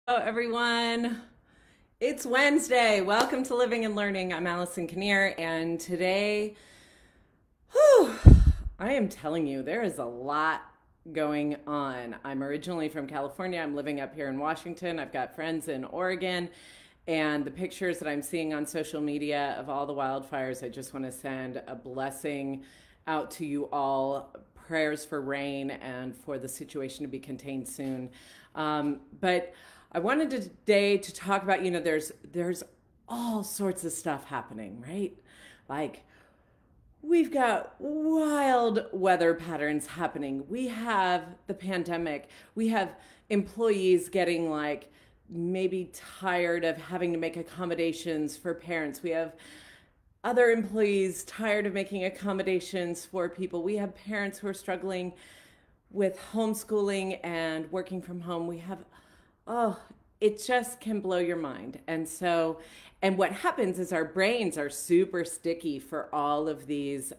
Hello, everyone. It's Wednesday. Welcome to Living and Learning. I'm Allison Kinnear, and today, whew, I am telling you, there is a lot going on. I'm originally from California. I'm living up here in Washington. I've got friends in Oregon, and the pictures that I'm seeing on social media of all the wildfires, I just want to send a blessing out to you all. Prayers for rain and for the situation to be contained soon. But I wanted today to talk about, there's all sorts of stuff happening, right? Like we've got wild weather patterns happening. We have the pandemic. We have employees getting like maybe tired of having to make accommodations for parents. We have other employees tired of making accommodations for people. We have parents who are struggling with homeschooling and working from home. We have, oh, it just can blow your mind. And what happens is our brains are super sticky for all of these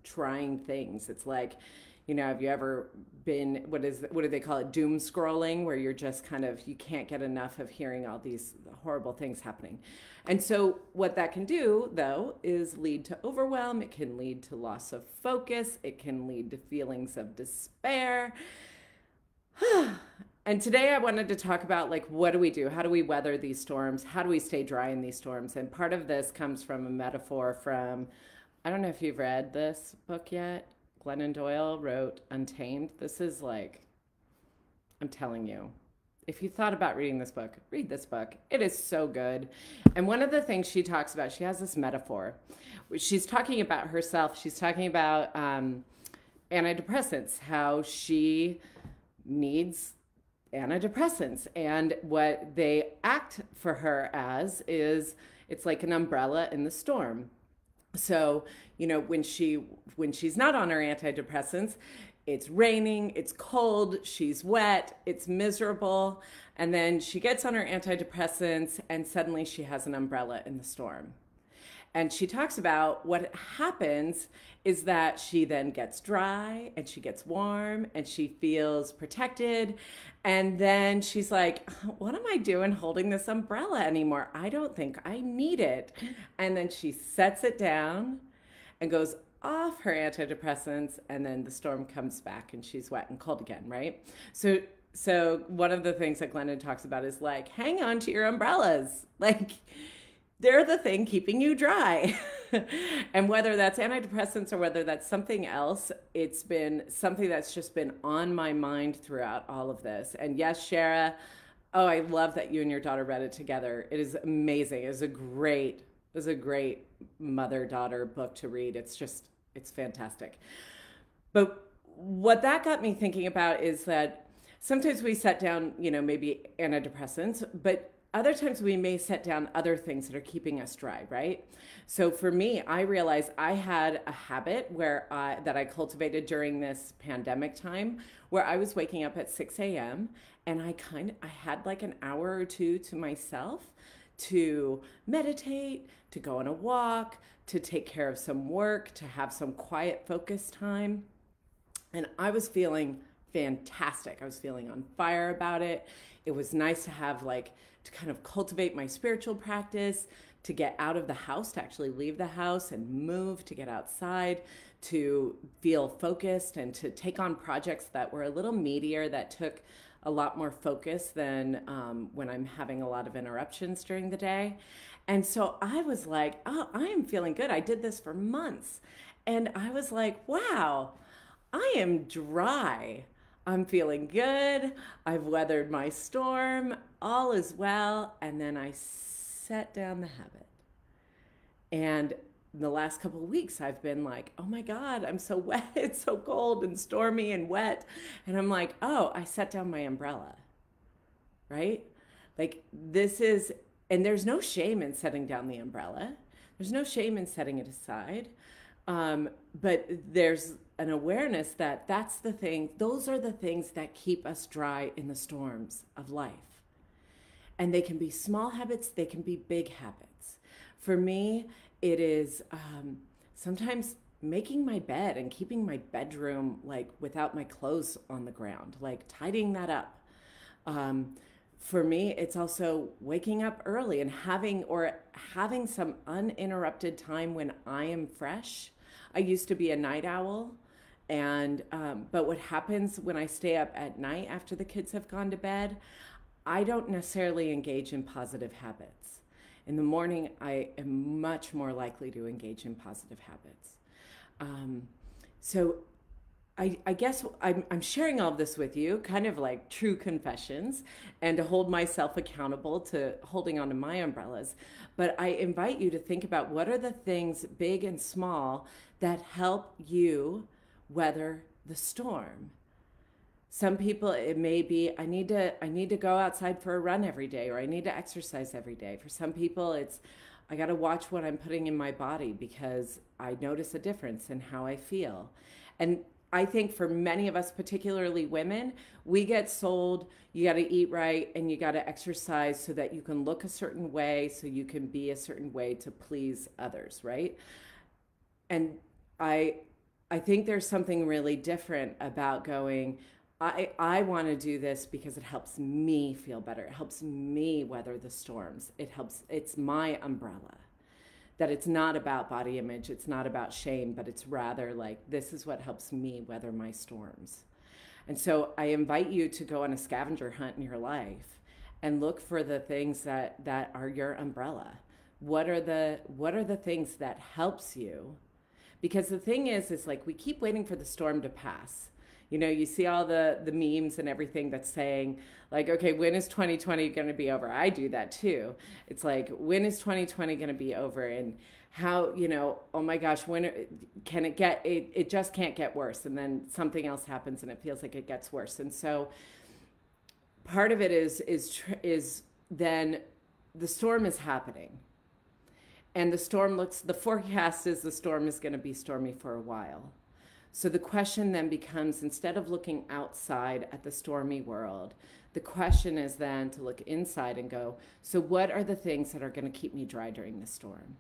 trying things. It's like, have you ever been, what do they call it? Doom scrolling, where you're just kind of, you can't get enough of hearing all these horrible things happening. And so what that can do, though, is lead to overwhelm. It can lead to loss of focus. It can lead to feelings of despair. And today I wanted to talk about like, what do we do? How do we weather these storms? How do we stay dry in these storms? And part of this comes from a metaphor from, I don't know if you've read this book yet. Glennon Doyle wrote Untamed. This is like, I'm telling you, if you thought about reading this book, read this book. It is so good. And one of the things she talks about, she has this metaphor. She's talking about herself. She's talking about antidepressants, how she needs antidepressants. And what they act for her as is it's like an umbrella in the storm. So, when she's not on her antidepressants, it's raining, it's cold, she's wet, it's miserable, and then she gets on her antidepressants and suddenly she has an umbrella in the storm. And she talks about what happens is that she then gets dry and she gets warm and she feels protected. And then she's like, what am I doing holding this umbrella anymore? I don't think I need it. And then she sets it down and goes off her antidepressants, and then the storm comes back and she's wet and cold again, right? So one of the things that Glennon talks about is like, hang on to your umbrellas. Like, they're the thing keeping you dry. And whether that's antidepressants or whether that's something else, it's been something that's just been on my mind throughout all of this. And yes, Shara, oh, I love that you and your daughter read it together. It is amazing. It was a great mother-daughter book to read. It's fantastic. But what that got me thinking about is that sometimes we set down, maybe antidepressants, but other times we may set down other things that are keeping us dry, right? So for me, I realized I had a habit that I cultivated during this pandemic time, where I was waking up at 6 a.m. and I had like an hour or two to myself to meditate, to go on a walk, to take care of some work, to have some quiet focus time. And I was feeling fantastic. I was feeling on fire about it. It was nice to have to kind of cultivate my spiritual practice, to get out of the house, to actually leave the house and move, to get outside, to feel focused and to take on projects that were a little meatier, that took a lot more focus than when I'm having a lot of interruptions during the day. And so I was like, oh, I am feeling good. I did this for months. And I was like, wow, I am dry. I'm feeling good. I've weathered my storm. All is well. And then I set down the habit. And the last couple of weeks, I've been like, oh my God, I'm so wet. It's so cold and stormy and wet. And I'm like, oh, I set down my umbrella, right? Like this is, and there's no shame in setting down the umbrella. There's no shame in setting it aside. But there's an awareness that that's the thing, those are the things that keep us dry in the storms of life. And they can be small habits, they can be big habits. For me, it is sometimes making my bed and keeping my bedroom like without my clothes on the ground, like tidying that up. For me, it's also waking up early and having some uninterrupted time when I am fresh. I used to be a night owl, and but what happens when I stay up at night after the kids have gone to bed, I don't necessarily engage in positive habits. In the morning, I am much more likely to engage in positive habits. Um, so I guess I'm sharing all of this with you, kind of like true confessions, and to hold myself accountable to holding onto my umbrellas. But I invite you to think about what are the things, big and small, that help you weather the storm. Some people, it may be I need to go outside for a run every day, or I need to exercise every day. For some people, it's I got to watch what I'm putting in my body because I notice a difference in how I feel. And I think for many of us, particularly women, we get sold you got to eat right and you got to exercise so that you can look a certain way, so you can be a certain way to please others, right? And I I think there's something really different about going, I want to do this because it helps me feel better. It helps me weather the storms. It's my umbrella. That it's not about body image, it's not about shame, but it's rather like, this is what helps me weather my storms. And so I invite you to go on a scavenger hunt in your life and look for the things that are your umbrella. What are the things that helps you? Because the thing is like we keep waiting for the storm to pass. You see all the memes and everything that's saying like, okay, when is 2020 going to be over? I do that too. It's like, when is 2020 going to be over? And how, oh my gosh, when can it get, it just can't get worse. And then something else happens and it feels like it gets worse. And so part of it is then the storm is happening. And the forecast is the storm is going to be stormy for a while. So the question then becomes, instead of looking outside at the stormy world, the question is then to look inside and go, so what are the things that are going to keep me dry during the storm?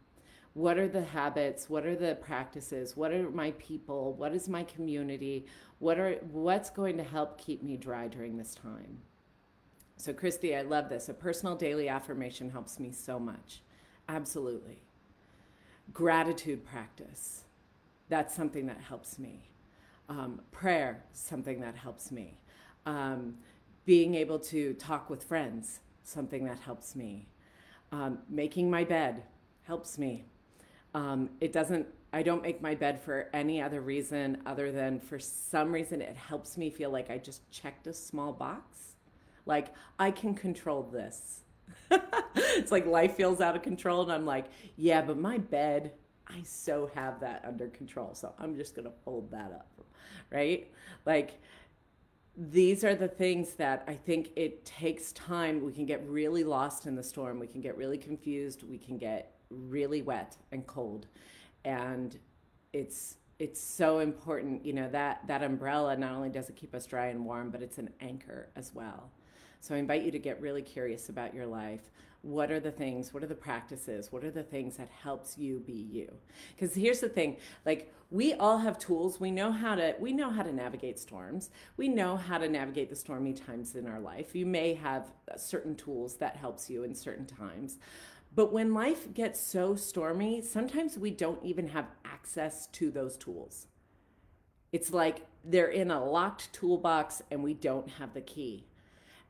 What are the habits? What are the practices? What are my people? What is my community? What's going to help keep me dry during this time? So Christy, I love this. A personal daily affirmation helps me so much. Absolutely. Gratitude practice. That's something that helps me. Prayer, something that helps me. Being able to talk with friends, something that helps me. Making my bed helps me. I don't make my bed for any other reason other than for some reason it helps me feel like I just checked a small box. Like I can control this. It's like life feels out of control and I'm like, yeah, but my bed, I so have that under control. So I'm just going to hold that up, right? Like these are the things that I think it takes time. We can get really lost in the storm. We can get really confused. We can get really wet and cold. And it's so important, that umbrella, not only does it keep us dry and warm, but it's an anchor as well. So I invite you to get really curious about your life. What are the things, what are the practices, what are the things that helps you be you? Because here's the thing, like we all have tools. We know how to navigate storms. We know how to navigate the stormy times in our life. You may have certain tools that helps you in certain times. But when life gets so stormy, sometimes we don't even have access to those tools. It's like they're in a locked toolbox and we don't have the key.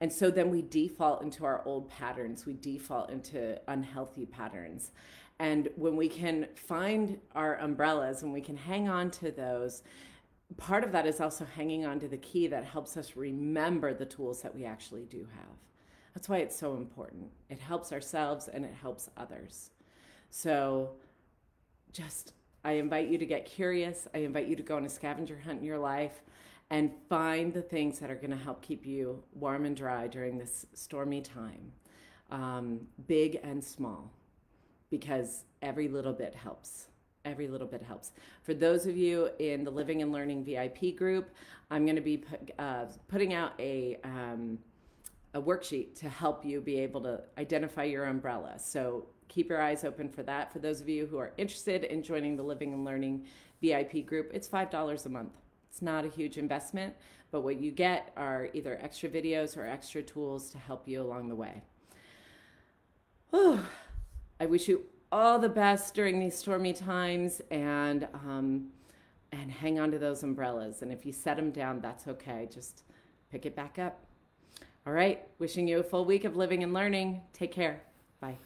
And so then we default into our old patterns. We default into unhealthy patterns. And when we can find our umbrellas and we can hang on to those, part of that is also hanging on to the key that helps us remember the tools that we actually do have. That's why it's so important. It helps ourselves and it helps others. So I invite you to get curious. I invite you to go on a scavenger hunt in your life and find the things that are going to help keep you warm and dry during this stormy time, big and small, because every little bit helps. Every little bit helps. For those of you in the Living and Learning VIP group, I'm going to be putting out a worksheet to help you be able to identify your umbrella. So keep your eyes open for that. For those of you who are interested in joining the Living and Learning VIP group, it's $5 a month. It's not a huge investment, but what you get are either extra videos or extra tools to help you along the way. Whew. I wish you all the best during these stormy times, and hang on to those umbrellas. And if you set them down, that's okay. Just pick it back up. All right. Wishing you a full week of living and learning. Take care. Bye.